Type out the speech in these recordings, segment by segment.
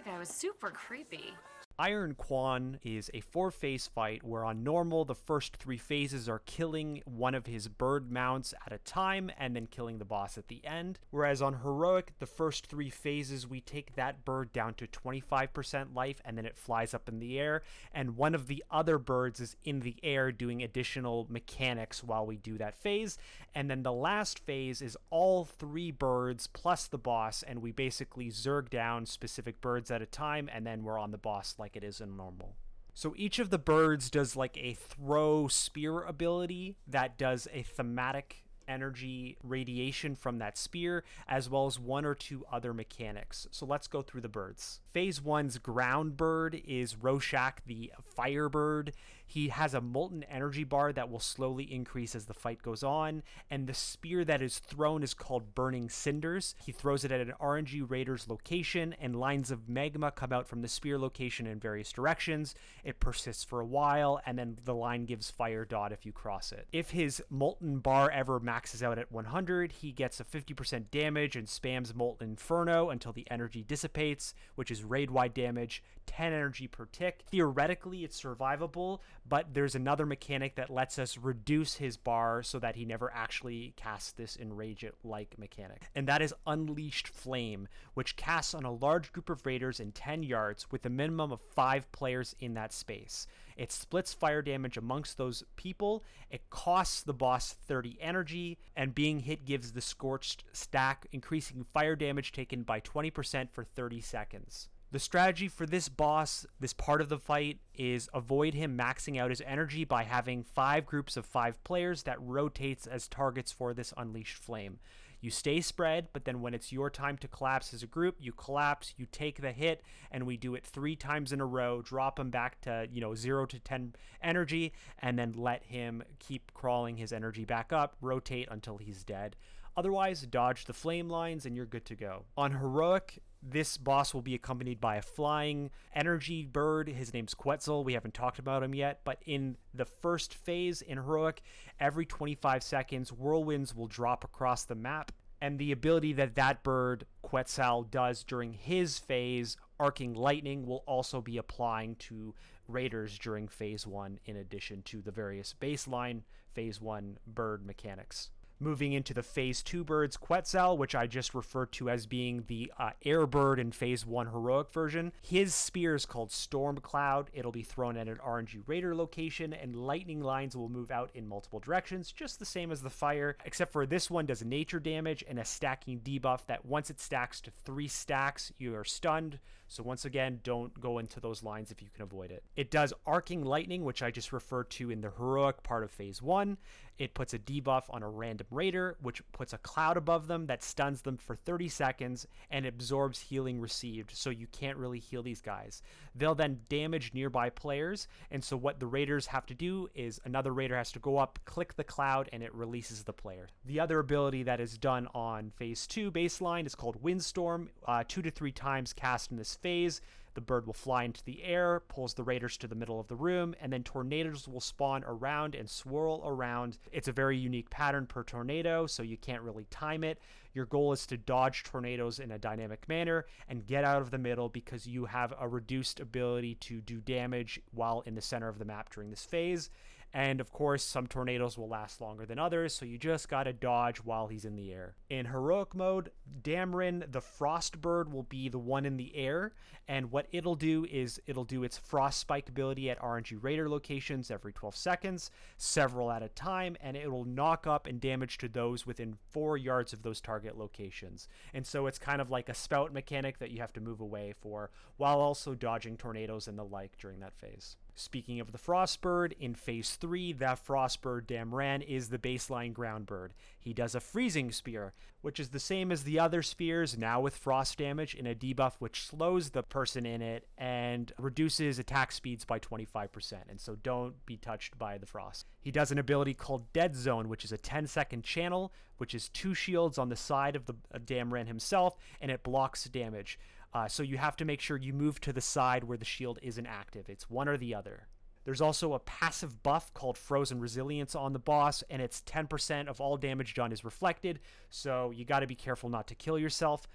music guy was super creepy. Iron Quan is a 4-phase fight where on normal the first 3 phases are killing one of his bird mounts at a time and then killing the boss at the end, whereas on Heroic the first 3 phases we take that bird down to 25% life and then it flies up in the air, and one of the other birds is in the air doing additional mechanics while we do that phase, and then the last phase is all 3 birds plus the boss, and we basically zerg down specific birds at a time and then we're on the boss like it is in normal. So each of the birds does like a throw spear ability that does a thematic energy radiation from that spear, as well as 1 or 2 other mechanics. So let's go through the birds. Phase 1's ground bird is Rorschach, the fire bird. He has a molten energy bar that will slowly increase as the fight goes on, and the spear that is thrown is called Burning Cinders. He throws it at an RNG Raider's location, and lines of magma come out from the spear location in various directions. It persists for a while, and then the line gives fire dot if you cross it. If his molten bar ever maxes out at 100, he gets a 50% damage and spams Molten Inferno until the energy dissipates, which is raid-wide damage, 10 energy per tick. Theoretically, it's survivable, but there's another mechanic that lets us reduce his bar so that he never actually casts this Enrage It-like mechanic. And that is Unleashed Flame, which casts on a large group of raiders in 10 yards with a minimum of 5 players in that space. It splits fire damage amongst those people. It costs the boss 30 energy, and being hit gives the Scorched stack, increasing fire damage taken by 20% for 30 seconds. The strategy for this boss, this part of the fight, is avoid him maxing out his energy by having 5 groups of 5 players that rotates as targets for this Unleashed Flame. You stay spread, but then when it's your time to collapse as a group, you collapse, you take the hit, and we do it 3 times in a row, drop him back to 0 to 10 energy, and then let him keep crawling his energy back up, rotate until he's dead. Otherwise, dodge the flame lines and you're good to go. On Heroic, this boss will be accompanied by a flying energy bird. His name's Quetzal. We haven't talked about him yet, but in the first phase in Heroic, every 25 seconds, whirlwinds will drop across the map. And the ability that bird, Quetzal, does during his phase, Arcing Lightning, will also be applying to raiders during phase 1, in addition to the various baseline phase 1 bird mechanics. Moving into the phase 2 birds, Quetzal, which I just referred to as being the air bird in phase 1 heroic version. His spear is called Storm Cloud. It'll be thrown at an RNG Raider location, and lightning lines will move out in multiple directions, just the same as the fire, except for this one does nature damage and a stacking debuff that once it stacks to 3 stacks, you are stunned. So once again, don't go into those lines if you can avoid it. It does Arcing Lightning, which I just referred to in the heroic part of phase 1. It puts a debuff on a random raider, which puts a cloud above them that stuns them for 30 seconds and absorbs healing received, so you can't really heal these guys. They'll then damage nearby players, and so what the raiders have to do is another raider has to go up, click the cloud, and it releases the player. The other ability that is done on phase 2 baseline is called Windstorm, 2 to 3 times cast in this phase. The bird will fly into the air, pulls the raiders to the middle of the room, and then tornadoes will spawn around and swirl around. It's a very unique pattern per tornado, so you can't really time it. Your goal is to dodge tornadoes in a dynamic manner and get out of the middle because you have a reduced ability to do damage while in the center of the map during this phase. And of course, some tornadoes will last longer than others, so you just gotta dodge while he's in the air. In heroic mode, Damrin, the frost bird, will be the one in the air, and what it'll do is it'll do its frost spike ability at RNG Raider locations every 12 seconds, several at a time, and it will knock up and damage to those within 4 yards of those target locations. And so it's kind of like a spout mechanic that you have to move away for, while also dodging tornadoes and the like during that phase. Speaking of the Frostbird, in Phase 3, that Frostbird Damran is the baseline ground bird. He does a Freezing Spear, which is the same as the other spears, now with frost damage and a debuff which slows the person in it and reduces attack speeds by 25%, and so don't be touched by the frost. He does an ability called Dead Zone, which is a 10-second channel, which is 2 shields on the side of the Damran himself, and it blocks damage. So you have to make sure you move to the side where the shield isn't active. It's one or the other. There's also a passive buff called Frozen Resilience on the boss, and it's 10% of all damage done is reflected, so you got to be careful not to kill yourself.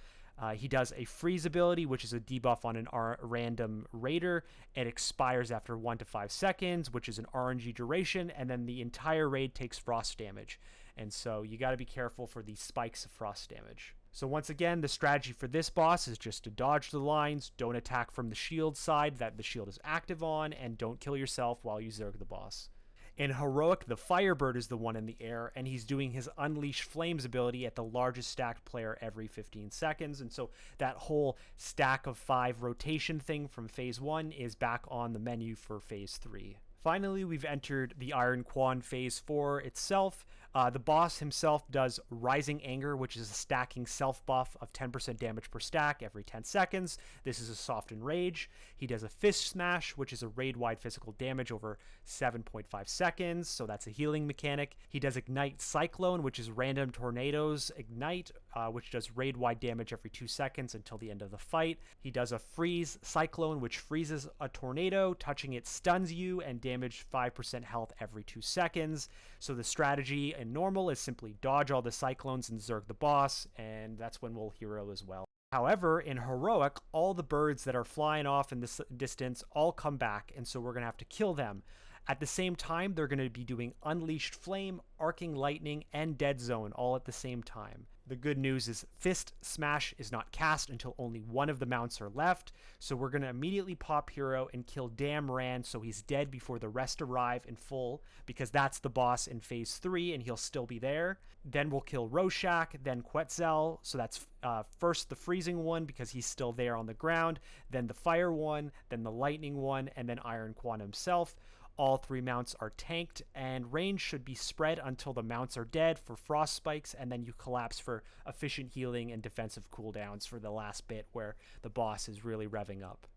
He does a freeze ability, which is a debuff on an random raider. It expires after 1 to 5 seconds, which is an RNG duration, and then the entire raid takes frost damage. And so you got to be careful for these spikes of frost damage. So once again, the strategy for this boss is just to dodge the lines, don't attack from the shield side that the shield is active on, and don't kill yourself while you zerg the boss. In Heroic, the Firebird is the one in the air, and he's doing his Unleash Flames ability at the largest stacked player every 15 seconds. And so that whole stack of 5 rotation thing from Phase 1 is back on the menu for Phase 3. Finally, we've entered the Iron Quan Phase 4 itself. The boss himself does Rising Anger, which is a stacking self buff of 10% damage per stack every 10 seconds. This is a Soften Rage. He does a Fist Smash, which is a raid-wide physical damage over 7.5 seconds, so that's a healing mechanic. He does Ignite Cyclone, which is random tornadoes ignite, which does raid-wide damage every 2 seconds until the end of the fight. He does a Freeze Cyclone, which freezes a tornado, touching it stuns you, and damage 5% health every 2 seconds. So the strategy in normal is simply dodge all the cyclones and zerg the boss, and that's when we'll hero as well. However, in Heroic, all the birds that are flying off in the distance all come back, and so we're going to have to kill them. At the same time, they're going to be doing Unleashed Flame, Arcing Lightning, and Dead Zone all at the same time. The good news is Fist Smash is not cast until only one of the mounts are left, so we're going to immediately pop hero and kill Damn Rand so he's dead before the rest arrive in full, because that's the boss in Phase 3 and he'll still be there. Then we'll kill Rorschach, then Quetzal, so that's first the freezing one because he's still there on the ground, then the fire one, then the lightning one, and then Iron Quan himself. All 3 mounts are tanked, and range should be spread until the mounts are dead for frost spikes, and then you collapse for efficient healing and defensive cooldowns for the last bit where the boss is really revving up.